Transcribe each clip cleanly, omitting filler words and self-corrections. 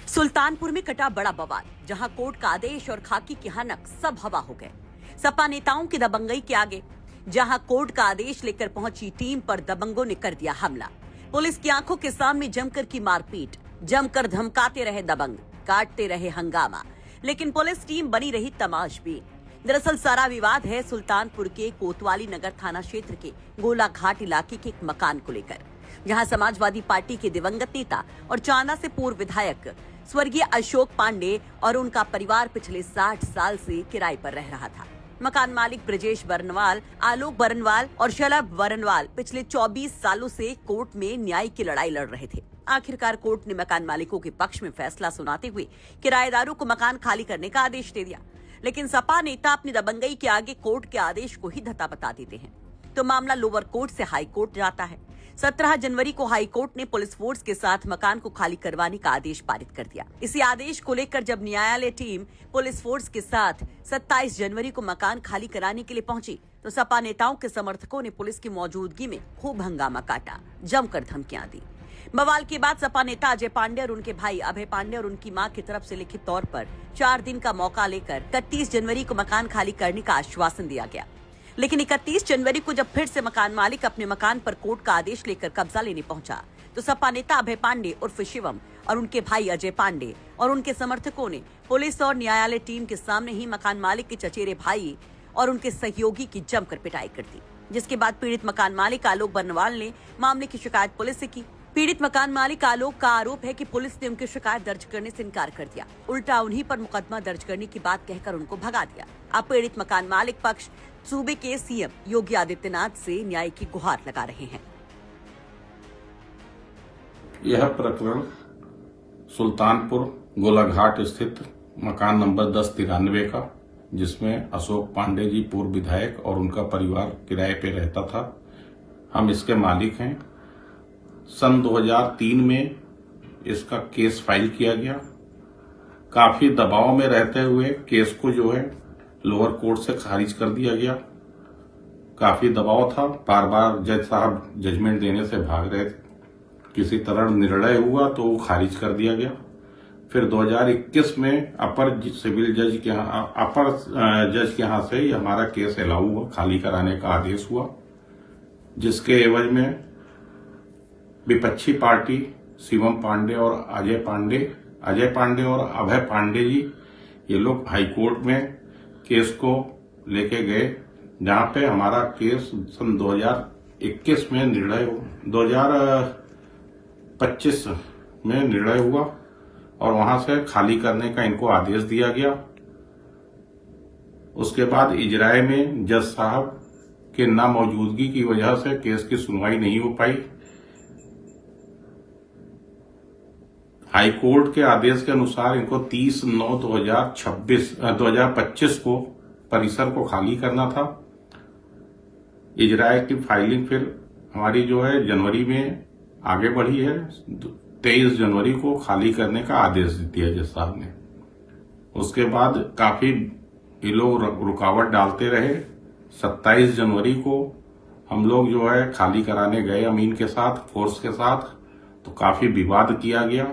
सुल्तानपुर में कटा बड़ा बवाल, जहां कोर्ट का आदेश और खाकी की हनक सब हवा हो गए। सपा नेताओं की दबंगई के आगे जहां कोर्ट का आदेश लेकर पहुंची टीम पर दबंगों ने कर दिया हमला। पुलिस की आंखों के सामने जमकर की मारपीट, जमकर धमकाते रहे दबंग, काटते रहे हंगामा, लेकिन पुलिस टीम बनी रही तमाशबीन। दरअसल सारा विवाद है सुल्तानपुर के कोतवाली नगर थाना क्षेत्र के गोला घाट इलाके के एक मकान को लेकर, जहां समाजवादी पार्टी के दिवंगत नेता और चांदा से पूर्व विधायक स्वर्गीय अशोक पांडे और उनका परिवार पिछले 60 साल से किराए पर रह रहा था। मकान मालिक ब्रजेश बरनवाल, आलोक बरनवाल और शलभ बरनवाल पिछले 24 सालों से कोर्ट में न्याय की लड़ाई लड़ रहे थे। आखिरकार कोर्ट ने मकान मालिकों के पक्ष में फैसला सुनाते हुए किराएदारों को मकान खाली करने का आदेश दे दिया, लेकिन सपा नेता अपनी दबंगई के आगे कोर्ट के आदेश को ही धत्ता बता देते हैं, तो मामला लोअर कोर्ट से हाई कोर्ट जाता है। 17 जनवरी को हाई कोर्ट ने पुलिस फोर्स के साथ मकान को खाली करवाने का आदेश पारित कर दिया। इसी आदेश को लेकर जब न्यायालय टीम पुलिस फोर्स के साथ 27 जनवरी को मकान खाली कराने के लिए पहुंची, तो सपा नेताओं के समर्थकों ने पुलिस की मौजूदगी में खूब हंगामा काटा, जमकर धमकियां दी। बवाल के बाद सपा नेता अजय पांडे और उनके भाई अभय पांडे और उनकी मां की तरफ से लिखित तौर पर 4 दिन का मौका लेकर 31 जनवरी को मकान खाली करने का आश्वासन दिया गया। लेकिन 31 जनवरी को जब फिर से मकान मालिक अपने मकान पर कोर्ट का आदेश लेकर कब्जा लेने पहुंचा, तो सपा नेता अभय पांडे उर्फ शिवम और उनके भाई अजय पांडे और उनके समर्थकों ने पुलिस और न्यायालय टीम के सामने ही मकान मालिक के चचेरे भाई और उनके सहयोगी की जमकर पिटाई कर दी, जिसके बाद पीड़ित मकान मालिक आलोक बरनवाल ने मामले की शिकायत पुलिस से की। पीड़ित मकान मालिक आलोक का आरोप है कि पुलिस ने उनकी शिकायत दर्ज करने से इनकार कर दिया, उल्टा उन्हीं पर मुकदमा दर्ज करने की बात कहकर उनको भगा दिया। अब पीड़ित मकान मालिक पक्ष सूबे के सीएम योगी आदित्यनाथ से न्याय की गुहार लगा रहे हैं। यह प्रकरण सुल्तानपुर गोलाघाट स्थित मकान नंबर 1093 का, जिसमें अशोक पांडे जी पूर्व विधायक और उनका परिवार किराए पे रहता था, हम इसके मालिक हैं। सन 2003 में इसका केस फाइल किया गया। काफी दबाव में रहते हुए केस को जो है लोअर कोर्ट से खारिज कर दिया गया। काफी दबाव था, बार बार जज साहब जजमेंट देने से भाग रहे थे। किसी तरह निर्णय हुआ तो वो खारिज कर दिया गया। फिर 2021 में अपर जज के यहाँ से हमारा केस अलाउ हुआ, खाली कराने का आदेश हुआ, जिसके एवज में विपक्षी पार्टी शिवम पांडे और अजय पांडे और अभय पांडे जी, ये लोग हाई कोर्ट में केस को लेके गए, जहां पे हमारा केस सन 2021 में 2025 में निर्णय हुआ और वहां से खाली करने का इनको आदेश दिया गया। उसके बाद इजराय में जज साहब के ना मौजूदगी की वजह से केस की सुनवाई नहीं हो पाई। हाई कोर्ट के आदेश के अनुसार इनको 30/9/2025 को परिसर को खाली करना था। इजराय की फाइलिंग फिर हमारी जो है जनवरी में आगे बढ़ी है। 23 जनवरी को खाली करने का आदेश दिया जज साहब ने। उसके बाद काफी ये लोग रुकावट डालते रहे। 27 जनवरी को हम लोग जो है खाली कराने गए अमीन के साथ, फोर्स के साथ, तो काफी विवाद किया गया।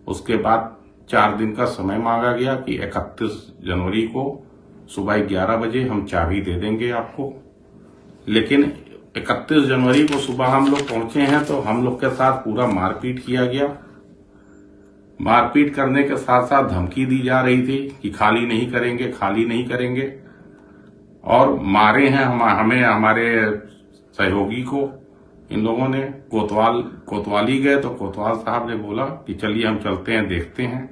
उसके बाद 4 दिन का समय मांगा गया कि 31 जनवरी को सुबह 11 बजे हम चाबी दे देंगे आपको। लेकिन 31 जनवरी को सुबह हम लोग पहुंचे हैं तो हम लोग के साथ पूरा मारपीट किया गया। मारपीट करने के साथ साथ धमकी दी जा रही थी कि खाली नहीं करेंगे और मारे हैं हमें, हमारे सहयोगी को। इन लोगों ने कोतवाली गए तो कोतवाल साहब ने बोला कि चलिए हम चलते हैं, देखते हैं।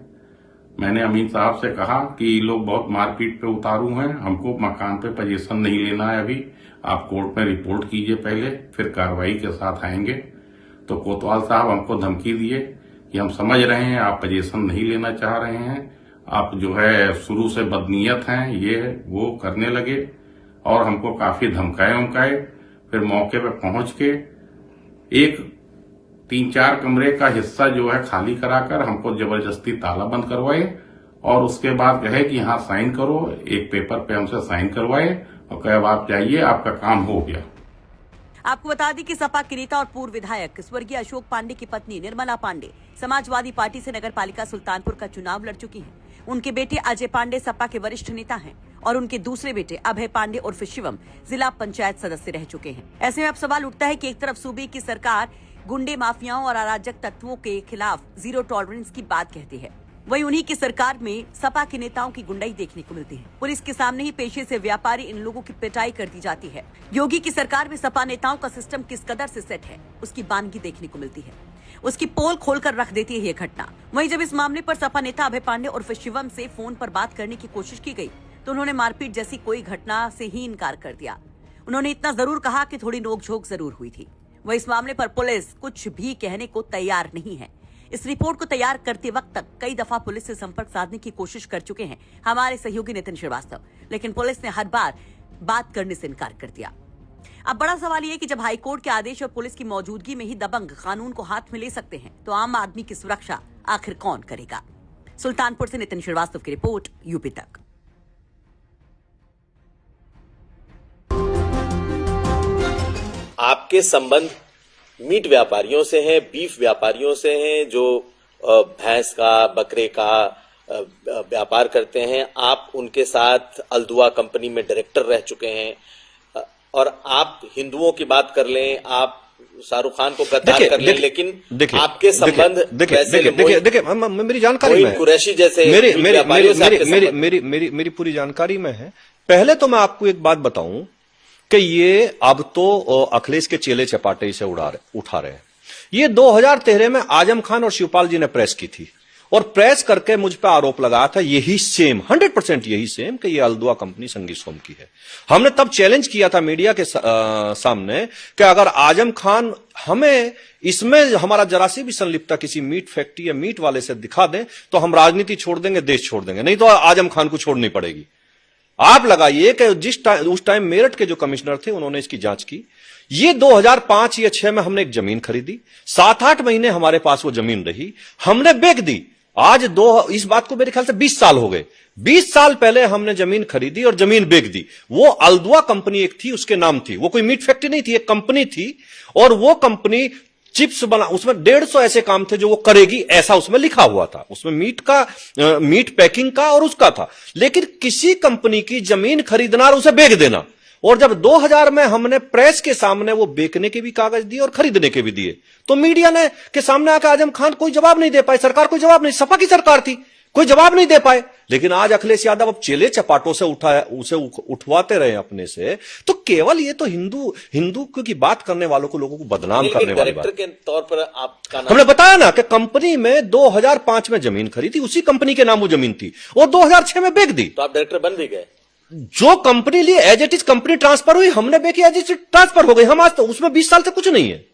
मैंने अमीन साहब से कहा कि ये लोग बहुत मारपीट पे उतारू हैं, हमको मकान पे पोजीशन नहीं लेना है अभी, आप कोर्ट में रिपोर्ट कीजिए पहले, फिर कार्रवाई के साथ आएंगे। तो कोतवाल साहब हमको धमकी दिए कि हम समझ रहे हैं आप पोजीशन नहीं लेना चाह रहे हैं, आप जो है शुरू से बदनीयत हैं, ये वो करने लगे और हमको काफी धमकाए। फिर मौके पे पहुंच के एक 3-4 कमरे का हिस्सा जो है खाली कराकर हमको जबरदस्ती ताला बंद करवाए और उसके बाद कहे कि यहाँ साइन करो। एक पेपर पे हमसे साइन करवाए और कहे अब आप जाइए, आपका काम हो गया। आपको बता दें कि सपा के नेता और पूर्व विधायक स्वर्गीय अशोक पांडे की पत्नी निर्मला पांडे समाजवादी पार्टी से नगर पालिका सुल्तानपुर का चुनाव लड़ चुकी हैं। उनके बेटे अजय पांडे सपा के वरिष्ठ नेता हैं और उनके दूसरे बेटे अभय पांडे उर्फ शिवम जिला पंचायत सदस्य रह चुके हैं। ऐसे में अब सवाल उठता है कि एक तरफ सूबे की सरकार गुंडे माफियाओं और अराजक तत्वों के खिलाफ जीरो टॉलरेंस की बात कहती है, वहीं उन्हीं की सरकार में सपा के नेताओं की गुंडाई देखने को मिलती है। पुलिस के सामने ही पेशे से व्यापारी इन लोगों की पिटाई कर दी जाती है। योगी की सरकार में सपा नेताओं का सिस्टम किस कदर से सेट है, उसकी बानगी देखने को मिलती है। उसकी पोल खोलकर रख देती है ये घटना। वहीं जब इस मामले पर सपा नेता अभय पांडे उर्फ शिवम से फोन पर बात करने की कोशिश की गई तो उन्होंने मारपीट जैसी कोई घटना से ही इनकार कर दिया। उन्होंने इतना जरूर कहा कि थोड़ी नोकझोंक जरूर हुई थी। वह इस मामले पर पुलिस कुछ भी कहने को तैयार नहीं है। इस रिपोर्ट को तैयार करते वक्त तक कई दफा पुलिस से संपर्क साधने की कोशिश कर चुके हैं हमारे सहयोगी नितिन श्रीवास्तव, लेकिन पुलिस ने हर बार बात करने से इनकार कर दिया। अब बड़ा सवाल ये है कि जब हाईकोर्ट के आदेश और पुलिस की मौजूदगी में ही दबंग कानून को हाथ में ले सकते हैं तो आम आदमी की सुरक्षा आखिर कौन करेगा। सुल्तानपुर से नितिन श्रीवास्तव की रिपोर्ट, यूपी तक। आपके संबंध मीट व्यापारियों से हैं, बीफ व्यापारियों से हैं, जो भैंस का बकरे का व्यापार करते हैं। आप उनके साथ अल्दुआ कंपनी में डायरेक्टर रह चुके हैं और आप हिंदुओं की बात कर लें, आप शाहरुख खान को गद्दार कर लें, लेकिन आपके संबंध देखिए मेरी जानकारी में कुरैशी जैसे मेरी पूरी जानकारी में है। पहले तो मैं आपको एक बात बताऊं कि ये अब तो अखिलेश के चेले चपाटे इसे उठा रहे हैं। ये 2013 में आजम खान और शिवपाल जी ने प्रेस की थी और प्रेस करके मुझ पर आरोप लगाया था यही सेम 100% यही सेम कि ये अल्दुआ कंपनी संगी सोम की है। हमने तब चैलेंज किया था मीडिया के सामने कि अगर आजम खान हमें इसमें हमारा जरा सी भी संलिप्तता किसी मीट फैक्ट्री या मीट वाले से दिखा दें तो हम राजनीति छोड़ देंगे, देश छोड़ देंगे, नहीं तो आजम खान को छोड़नी पड़ेगी। आप लगाइए कि उस टाइम मेरठ के जो कमिश्नर थे उन्होंने इसकी जांच की। ये 2005 या 6 में हमने एक जमीन खरीदी, 7-8 महीने हमारे पास वो जमीन रही, हमने बेच दी। आज इस बात को मेरे ख्याल से 20 साल हो गए। 20 साल पहले हमने जमीन खरीदी और जमीन बेच दी। वो अल्दुआ कंपनी एक थी, उसके नाम थी, वो कोई मीट फैक्ट्री नहीं थी, एक कंपनी थी और वो कंपनी चिप्स बना, उसमें 150 ऐसे काम थे जो वो करेगी, ऐसा उसमें लिखा हुआ था। उसमें मीट पैकिंग का और उसका था। लेकिन किसी कंपनी की जमीन खरीदना और उसे बेच देना, और जब 2000 में हमने प्रेस के सामने वो बेचने के भी कागज दिए और खरीदने के भी दिए तो मीडिया ने के सामने आकर आजम खान कोई जवाब नहीं दे पाए, सरकार कोई जवाब नहीं, सपा की सरकार थी, कोई जवाब नहीं दे पाए। लेकिन आज अखिलेश यादव अब चेले चपाटों से उसे उठवाते रहे अपने से, तो केवल ये तो हिंदू की बात करने वालों को, लोगों को बदनाम करने वाली बात। के तौर पर आपका हमने बताया ना कि कंपनी में 2005 में जमीन खरीदी, उसी कंपनी के नाम वो जमीन थी और 2006 में बेच दी। तो आप डायरेक्टर बन भी गए। जो कंपनी लिए as it is company transfer हुई, हमने बेची एज इट इज ट्रांसफर हो गई। हम आज तो उसमें 20 साल से कुछ नहीं है।